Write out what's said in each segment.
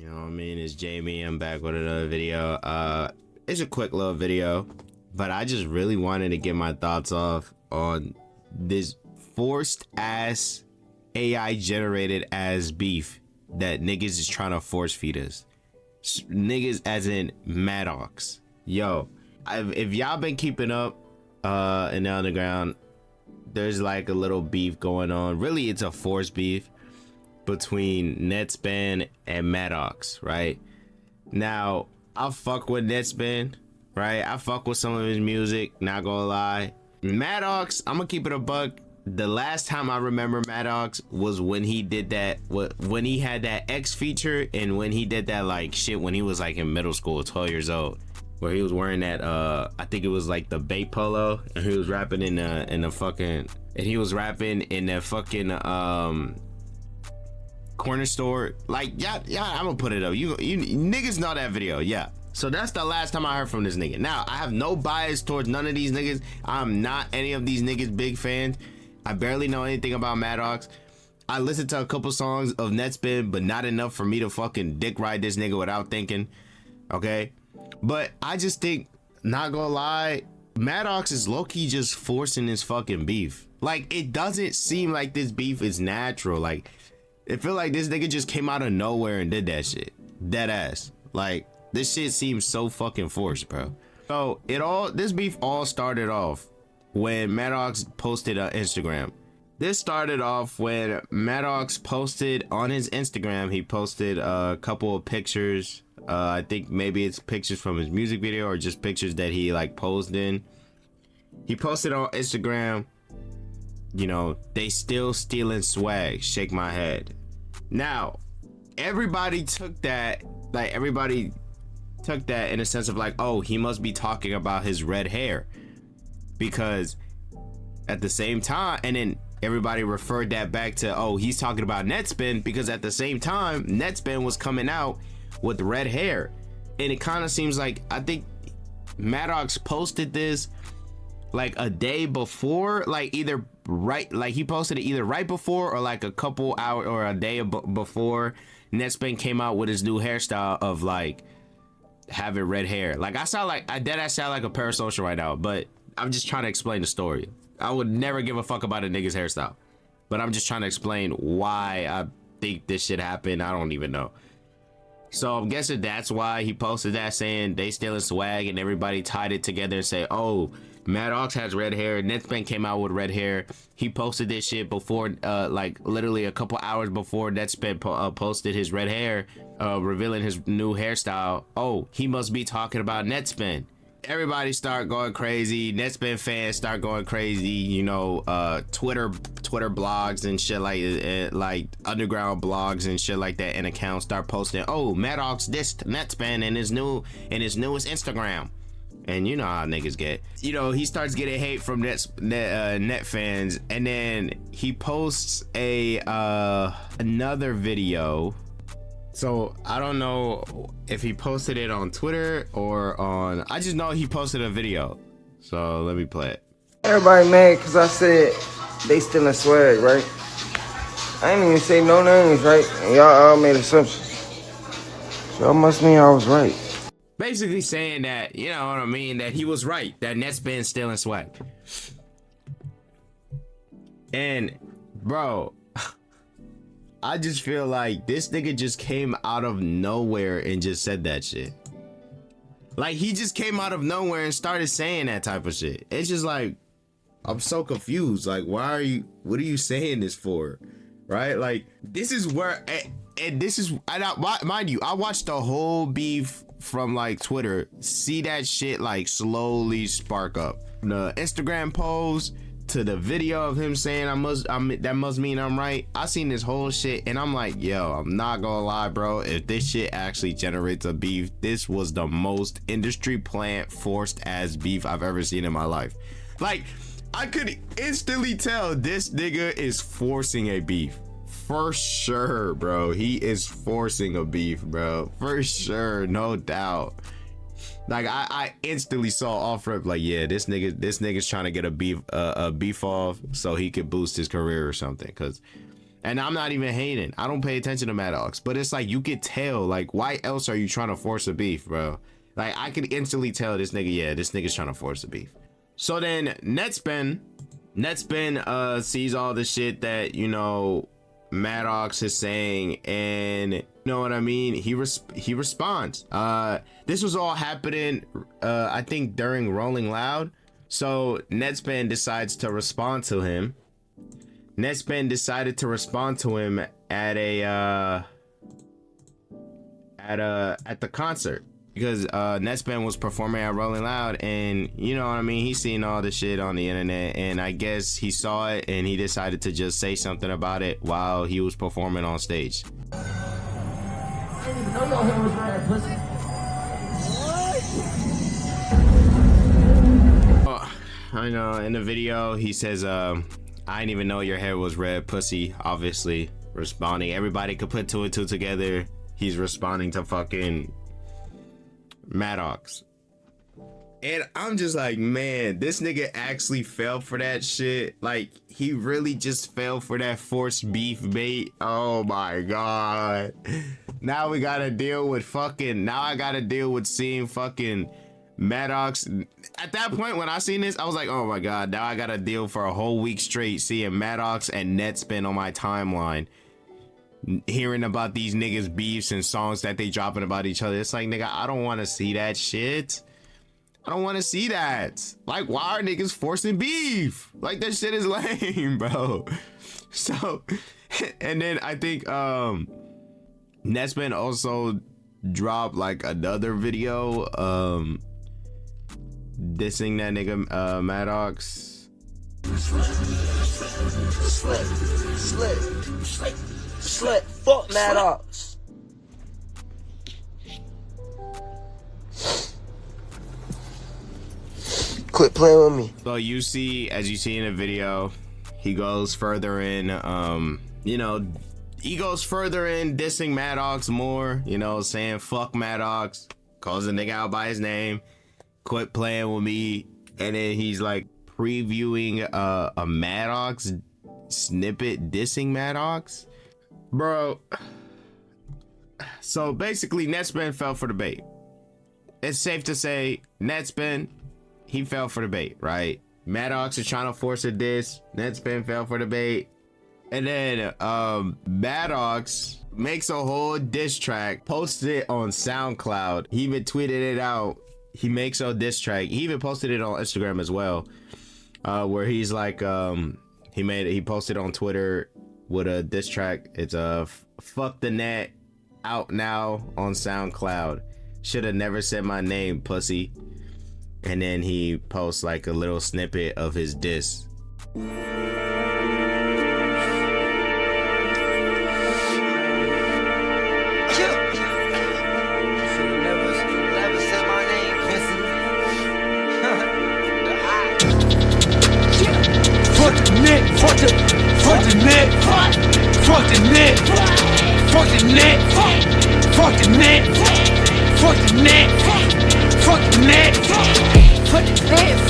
You know what I mean? It's Jamie. I'm back with another video. It's a quick little video, but I just really wanted to get my thoughts off on this forced ass AI generated ass beef that niggas is trying to force feed us. Niggas as in Mattox. Yo, if y'all been keeping up in the underground, there's like a little beef going on. Really, it's a forced beef between Netspin and Mattox, right? Now, I fuck with Netspin, right? I fuck with some of his music, not gonna lie. Mattox, I'm gonna keep it a buck. The last time I remember Mattox was when he did that, when he had that X feature, and when he did that like shit when he was like in middle school, 12 years old, where he was wearing that I think it was like the Bay Polo, and he was rapping in the fucking, and he was rapping in that fucking corner store. Like, yeah, I'm gonna put it up. You niggas know that video, yeah. So that's the last time I heard from this nigga. Now, I have no bias towards none of these niggas. I'm not any of these niggas big fans. I barely know anything about Mattox. I listened to a couple songs of Netspin, but not enough for me to fucking dick ride this nigga without thinking, okay? But I just think, not gonna lie, Mattox is low-key just forcing this fucking beef. Like, it doesn't seem like this beef is natural. Like, it feel like this nigga just came out of nowhere and did that shit. Dead ass. Like, this shit seems so fucking forced, bro. So this beef all started off when Mattox posted on Instagram. This started off when Mattox posted on his Instagram. He posted a couple of pictures. I think maybe it's pictures from his music video or just pictures that he like posed in. He posted on Instagram, you know, they still stealing swag, shake my head. Now, everybody took that in a sense of like, oh, he must be talking about his red hair. Because at the same time, and then everybody referred that back to, oh, he's talking about Netspin, because at the same time, Netspin was coming out with red hair. And it kind of seems like, I think Mattox posted this like a day before, like either right, like he posted it either right before or like a couple hours or a day before Netspin came out with his new hairstyle of like having red hair. Like I sound like a parasocial right now, but I'm just trying to explain the story. I would never give a fuck about a nigga's hairstyle, but I'm just trying to explain why I think this shit happened. I don't even know. So I'm guessing that's why he posted that, saying they stealing swag, and everybody tied it together and say, oh, Mattox has red hair. Netspin came out with red hair. He posted this shit before, like literally a couple hours before Netspin posted his red hair, revealing his new hairstyle. Oh, he must be talking about Netspin. Everybody start going crazy. Netspin fans start going crazy. You know, Twitter blogs and shit like underground blogs and shit like that, and accounts start posting, oh, Mattox dissed Netspin in his newest Instagram. And you know how niggas get. You know, he starts getting hate from net fans, and then he posts another video. So I don't know if he posted it on Twitter or on, I just know he posted a video. So let me play it. Everybody mad because I said they stealing swag, right? I ain't even say no names, right? And y'all all made assumptions. So it must mean I was right. Basically saying that, you know what I mean, that he was right, that Netspin stealing swag. And bro, I just feel like this nigga just came out of nowhere and just said that shit. Like, he just came out of nowhere and started saying that type of shit. It's just like, I'm so confused. Like, what are you saying this for? Right? Like, this is where, and this is, mind you, I watched the whole beef from like Twitter, see that shit like slowly spark up. The Instagram post to the video of him saying that must mean I'm right. I seen this whole shit and I'm like, yo, I'm not gonna lie, bro. If this shit actually generates a beef, this was the most industry plant forced ass beef I've ever seen in my life. Like, I could instantly tell this nigga is forcing a beef. For sure, bro. He is forcing a beef, bro. For sure, no doubt. Like I instantly saw off rip, like, yeah, this nigga's trying to get a beef off so he could boost his career or something. Cause And I'm not even hating. I don't pay attention to Mattox, but it's like you could tell, like, why else are you trying to force a beef, bro? Like, I could instantly tell this nigga, yeah, this nigga's trying to force a beef. So then Netspin sees all the shit that, you know, Mattox is saying, and you know what I mean? He responds. This was all happening, I think during Rolling Loud. So Netspin decides to respond to him. Netspin decided to respond to him at the concert because Netspin was performing at Rolling Loud, and you know what I mean, he's seen all the shit on the internet, and I guess he saw it and he decided to just say something about it while he was performing on stage. I didn't even know your hair was red, pussy. Oh, I know, in the video he says I didn't even know your hair was red, pussy. Obviously responding, everybody could put two and two together. He's responding to fucking Mattox. And I'm just like, man, this nigga actually fell for that shit. Like, he really just fell for that forced beef bait. Oh my god. Now we gotta deal with now I gotta deal with seeing fucking Mattox. At that point when I seen this, I was like, oh my god, now I gotta deal for a whole week straight seeing Mattox and Netspin on my timeline, hearing about these niggas beefs and songs that they dropping about each other. It's like, nigga, I don't want to see that shit. I don't want to see that. Like, why are niggas forcing beef? Like, that shit is lame, bro. So, and then I think Netspin also dropped like another video dissing that nigga Mattox. Slut, fuck Mattox. Quit playing with me. So you see, as you see in the video, he goes further in, you know, he goes further in dissing Mattox more, you know, saying fuck Mattox, calls the nigga out by his name, quit playing with me, and then he's like previewing a Mattox snippet dissing Mattox. Bro, so basically Netspin fell for the bait. It's safe to say Netspin, he fell for the bait, right? Mattox is trying to force a diss, Netspin fell for the bait. And then Mattox makes a whole diss track, posted it on SoundCloud. He even tweeted it out. He makes a diss track. He even posted it on Instagram as well, where he's like, he posted on Twitter with a diss track. It's a fuck the net, out now on SoundCloud. Should have never said my name, pussy. And then he posts like a little snippet of his diss.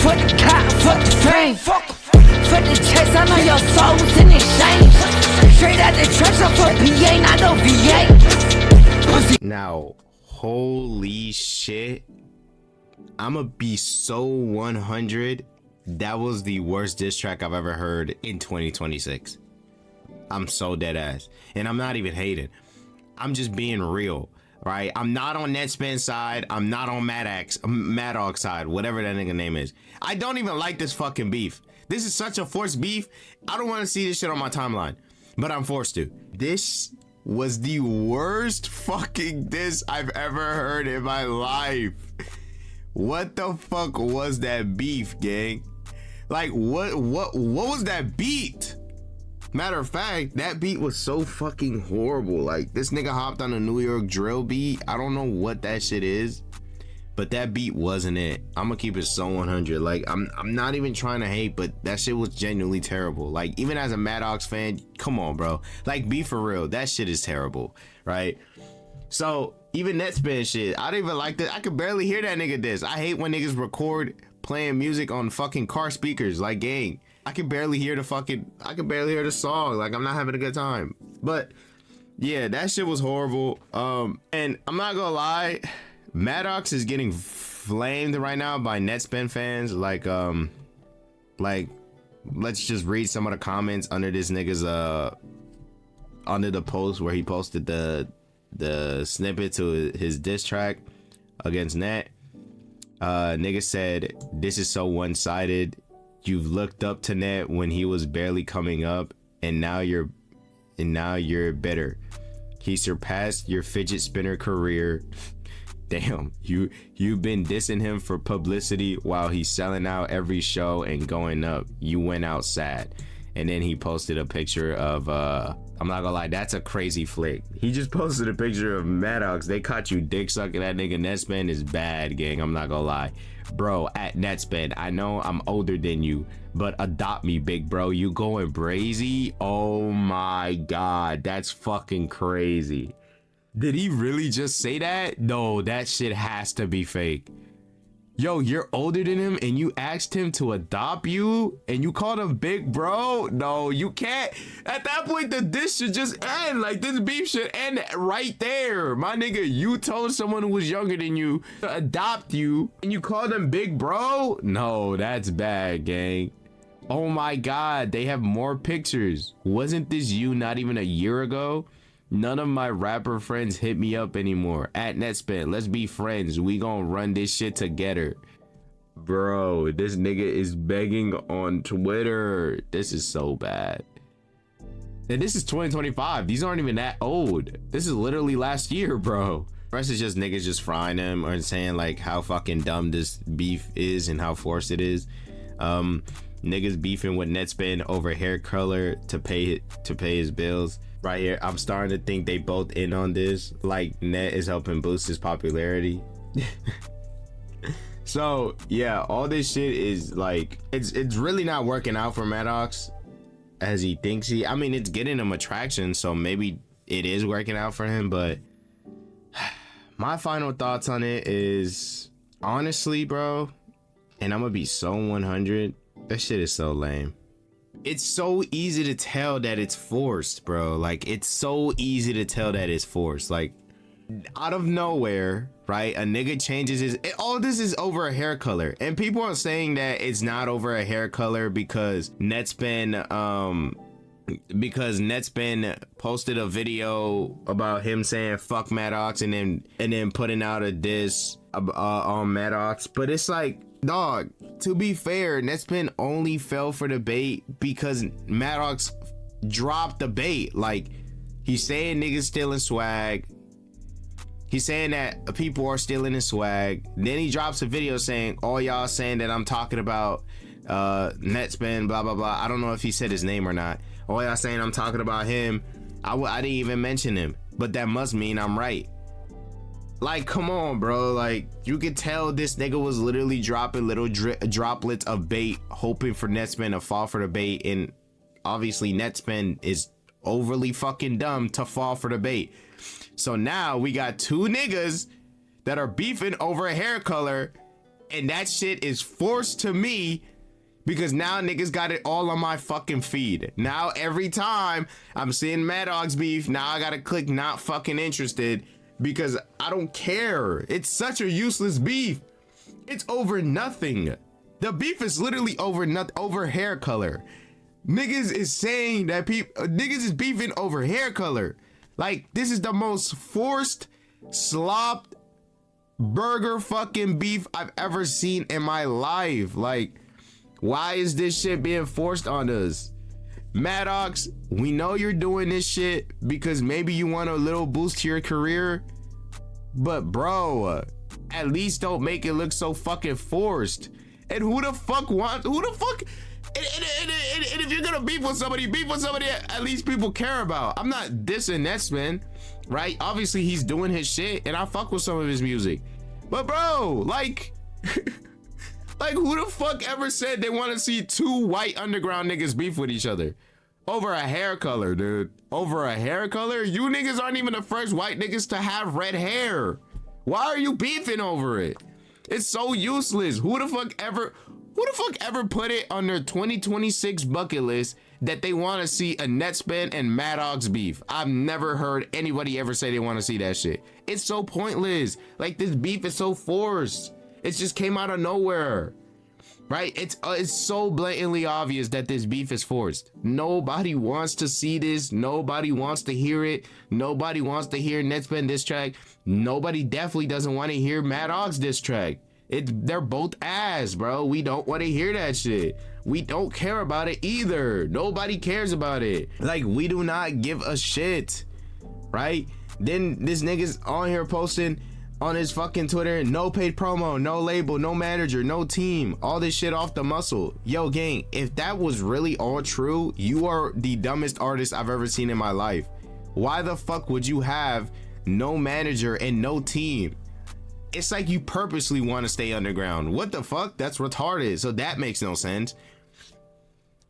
Fuck the cop, fuck the fame, fuck the checks, I know your soul's in exchange. Straight out the trench, I'm for PA, not no VA. Now, holy shit, I'ma be so 100. That was the worst diss track I've ever heard in 2026. I'm so dead ass, and I'm not even hating. I'm just being real. Right, I'm not on Netspin's side. I'm not on Mattox side, whatever that nigga name is. I don't even like this fucking beef. This is such a forced beef. I don't want to see this shit on my timeline, but I'm forced to. This was the worst fucking diss I've ever heard in my life. What the fuck was that beef, gang? Like, what was that beat? Matter of fact, that beat was so fucking horrible. Like, this nigga hopped on a New York drill beat. I don't know what that shit is, but that beat wasn't it. I'm gonna keep it so 100. Like, I'm not even trying to hate, but that shit was genuinely terrible. Like, even as a Mattox fan, come on, bro. Like, be for real. That shit is terrible, right? So even Netspin shit, I don't even like that. I could barely hear that nigga diss. I hate when niggas record playing music on fucking car speakers, like, gang. I can barely hear the song. Like, I'm not having a good time. But yeah, that shit was horrible. And I'm not gonna lie, Mattox is getting flamed right now by Netspin fans. Like, let's just read some of the comments under this nigga's under the post where he posted the snippet to his diss track against Net. Nigga said, "This is so one-sided. You've looked up to Net when he was barely coming up, and now you're bitter. He surpassed your fidget spinner career. Damn, you've been dissing him for publicity while he's selling out every show and going up. You went out sad." And then he posted a picture of I'm not gonna lie, that's a crazy flick. He just posted a picture of Mattox. They caught you dick sucking that nigga. Netspin is bad, gang. I'm not gonna lie. Bro, at Netspin, I know I'm older than you, but adopt me, big bro. You going brazy? Oh my god, that's fucking crazy. Did he really just say that? No, that shit has to be fake. Yo, you're older than him and you asked him to adopt you and you called him big bro? No, you can't. At that point, the diss should just end. Like, this beef should end right there. My nigga, you told someone who was younger than you to adopt you and you called him big bro? No, that's bad, gang. Oh my god, they have more pictures. Wasn't this you not even a year ago? None of my rapper friends hit me up anymore. At Netspin, let's be friends. We gonna run this shit together. Bro, this nigga is begging on Twitter. This is so bad. And this is 2025. These aren't even that old. This is literally last year, bro. The rest is just niggas just frying him or saying like how fucking dumb this beef is and how forced it is. Niggas beefing with Netspin over hair color to pay his bills. Right here, I'm starting to think they both in on this. Like, Net is helping boost his popularity. So yeah, all this shit is like, it's really not working out for Mattox as he thinks I mean, it's getting him attraction, so maybe it is working out for him. But my final thoughts on it is, honestly, bro, and I'm gonna be so 100, that shit is so lame. It's so easy to tell that it's forced, bro. Like, it's so easy to tell that it's forced. Like, out of nowhere, right? A nigga changes his... all this is over a hair color. And people are saying that it's not over a hair color because Netspin posted a video about him saying fuck Mattox and then putting out a diss on Mattox. But it's like, dog, to be fair, Netspin only fell for the bait because Mattox dropped the bait. Like, he's saying niggas stealing swag. He's saying that people are stealing his swag. Then he drops a video saying, all y'all saying that I'm talking about Netspin, blah, blah, blah. I don't know if he said his name or not. All y'all saying I'm talking about him. I didn't even mention him, but that must mean I'm right. Like, come on, bro. Like, you could tell this nigga was literally dropping little droplets of bait, hoping for Netspin to fall for the bait. And obviously Netspin is overly fucking dumb to fall for the bait. So now we got two niggas that are beefing over a hair color, and that shit is forced to me because now niggas got it all on my fucking feed. Now every time I'm seeing Mattox beef, now I gotta click not fucking interested because I don't care. It's such a useless beef. It's over nothing. The beef is literally over hair color. Niggas is saying that niggas is beefing over hair color. Like, this is the most forced, slopped burger fucking beef I've ever seen in my life. Like, why is this shit being forced on us? Mattox, we know you're doing this shit because maybe you want a little boost to your career, but bro, at least don't make it look so fucking forced. And who the fuck and if you're gonna beef with somebody at least people care about. I'm not dissing Netspin, right? Obviously he's doing his shit and I fuck with some of his music, but bro, like like, who the fuck ever said they want to see two white underground niggas beef with each other? Over a hair color, dude. Over a hair color? You niggas aren't even the first white niggas to have red hair. Why are you beefing over it? It's so useless. Who the fuck ever put it on their 2026 bucket list that they want to see a Netspin and Mattox beef? I've never heard anybody ever say they want to see that shit. It's so pointless. Like, this beef is so forced. It just came out of nowhere. Right? It's so blatantly obvious that this beef is forced. Nobody wants to see this. Nobody wants to hear it. Nobody wants to hear Netspin diss track. Nobody definitely doesn't want to hear Mattox diss track. They're both ass, bro. We don't want to hear that shit. We don't care about it either. Nobody cares about it. Like, we do not give a shit. Right? Then this nigga's on here posting on his fucking Twitter, no paid promo, no label, no manager, no team, all this shit off the muscle. Yo, gang, if that was really all true, you are the dumbest artist I've ever seen in my life. Why the fuck would you have no manager and no team? It's like you purposely want to stay underground. What the fuck? That's retarded. So that makes no sense.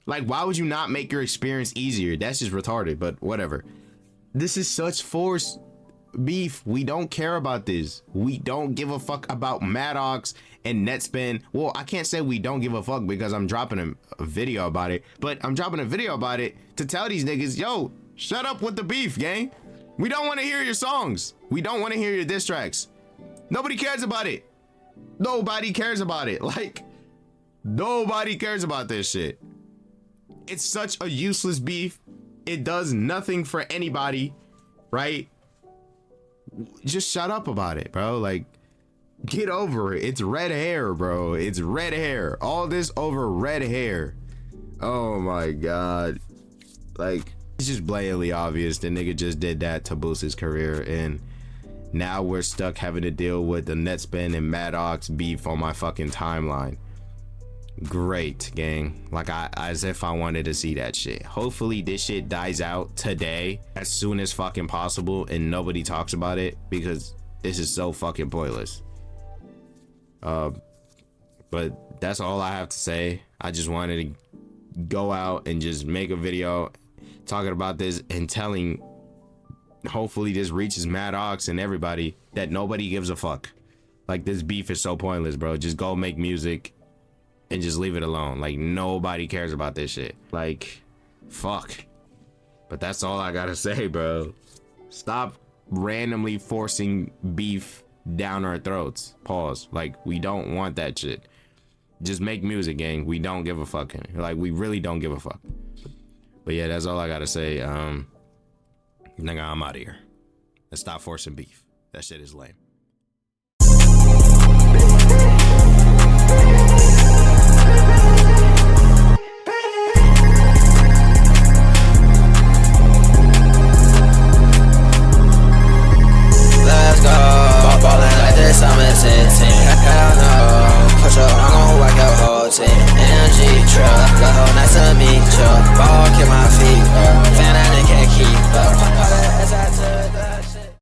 Like, why would you not make your experience easier? That's just retarded, but whatever. This is such forced beef. We don't care about this. We don't give a fuck about Mattox and Netspin. Well, I can't say we don't give a fuck because I'm dropping a video about it, but I'm dropping a video about it to tell these niggas, yo, shut up with the beef, gang. We don't want to hear your songs. We don't want to hear your diss tracks. Nobody cares about it. Nobody cares about it. Like, nobody cares about this shit. It's such a useless beef. It does nothing for anybody, right? Just shut up about it, bro. Like, get over it. It's red hair, bro. It's red hair. All this over red hair. Oh my god. Like, it's just blatantly obvious the nigga just did that to boost his career, and now we're stuck having to deal with the Netspin and Mattox beef on my fucking timeline. Great, gang. Like, as if I wanted to see that shit. Hopefully this shit dies out today as soon as fucking possible and nobody talks about it, because this is so fucking pointless. But that's all I have to say. I just wanted to go out and just make a video talking about this and telling, hopefully this reaches Mattox and everybody, that nobody gives a fuck. Like, this beef is so pointless, bro. Just go make music and just leave it alone. Like, nobody cares about this shit. Like, fuck. But that's all I gotta say, bro. Stop randomly forcing beef down our throats. Pause. Like, we don't want that shit. Just make music, gang. We don't give a fuck. Like, we really don't give a fuck. But yeah, that's all I gotta say. Nigga, I'm out of here. Let's stop forcing beef. That shit is lame. Let's go. Ballin' like this, I'm a 10. Hell no. Push up, I'm gon' whack your whole team. MG truck, go nice to meet you. Ball, kick my feet up.